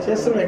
చేస్తున్నా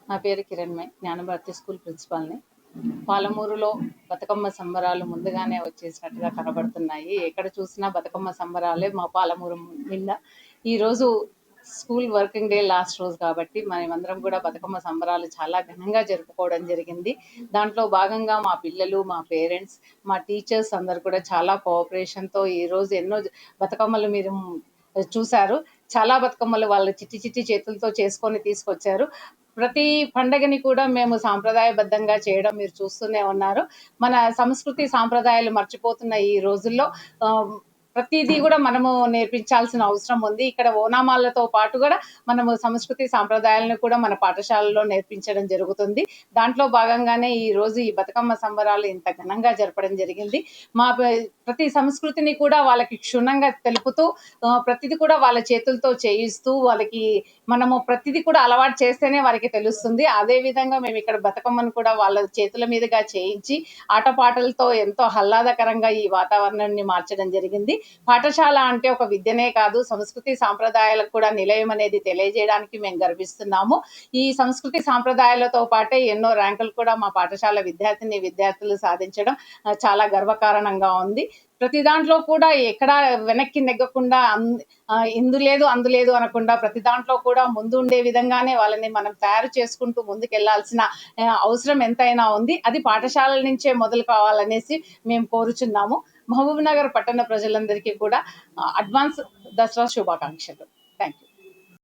నా పేరు కిరణ్మయ్, జ్ఞానభారతి స్కూల్ ప్రిన్సిపాల్ని. పాలమూరులో బతుకమ్మ సంబరాలు ముందుగానే వచ్చేసినట్టుగా కనబడుతున్నాయి. ఎక్కడ చూసినా బతుకమ్మ సంబరాలే మా పాలమూరు నింద. ఈరోజు స్కూల్ వర్కింగ్ డే లాస్ట్ రోజు కాబట్టి మనమందరం కూడా బతుకమ్మ సంబరాలు చాలా ఘనంగా జరుపుకోవడం జరిగింది. దాంట్లో భాగంగా మా పిల్లలు, మా పేరెంట్స్, మా టీచర్స్ అందరు కూడా చాలా కోఆపరేషన్తో ఈరోజు ఎన్నో బతుకమ్మలు మీరు చూశారు. చాలా బతుకమ్మలు వాళ్ళు చిట్టి చేతులతో చేసుకొని తీసుకొచ్చారు. ప్రతి పండగని కూడా మేము సాంప్రదాయబద్ధంగా చేయడం మీరు చూస్తూనే ఉన్నారు. మన సంస్కృతి సాంప్రదాయాలు మర్చిపోతున్న ఈ రోజుల్లో ప్రతిదీ కూడా మనము నేర్పించాల్సిన అవసరం ఉంది. ఇక్కడ ఓనామాలతో పాటు కూడా మనము సంస్కృతి సాంప్రదాయాలను కూడా మన పాఠశాలలో నేర్పించడం జరుగుతుంది. దాంట్లో భాగంగానే ఈ రోజు ఈ బతుకమ్మ సంబరాలు ఇంత ఘనంగా జరపడం జరిగింది. మా ప్రతి సంస్కృతిని కూడా వాళ్ళకి క్షుణ్ణంగా తెలుపుతూ ప్రతిదీ కూడా వాళ్ళ చేతులతో చేయిస్తూ వాళ్ళకి మనము ప్రతిదీ కూడా అలవాటు చేస్తేనే వారికి తెలుస్తుంది. అదే విధంగా మేము ఇక్కడ బతుకమ్మను కూడా వాళ్ళ చేతుల మీదుగా చేయించి ఆటపాటలతో ఎంతో ఆహ్లాదకరంగా ఈ వాతావరణాన్ని మార్చడం జరిగింది. పాఠశాల అంటే ఒక విద్యనే కాదు, సంస్కృతి సాంప్రదాయాలకు కూడా నిలయం అనేది తెలియజేయడానికి మేము గర్విస్తున్నాము. ఈ సంస్కృతి సాంప్రదాయాలతో పాటే ఎన్నో ర్యాంకులు కూడా మా పాఠశాల విద్యార్థులు సాధించడం చాలా గర్వకారణంగా ఉంది. ప్రతి దాంట్లో కూడా ఎక్కడ వెనక్కి నెగ్గకుండా ఇందు లేదు అందు లేదు అనకుండా ప్రతి దాంట్లో కూడా ముందు ఉండే విధంగానే వాళ్ళని మనం తయారు చేసుకుంటూ ముందుకెళ్లాల్సిన అవసరం ఎంతైనా ఉంది. అది పాఠశాలల నుంచే మొదలు కావాలనేసి మేము కోరుచున్నాము. మహబూబ్ నగర్ పట్టణ ప్రజలందరికీ కూడా అడ్వాన్స్ దసరా శుభాకాంక్షలు. Thank you.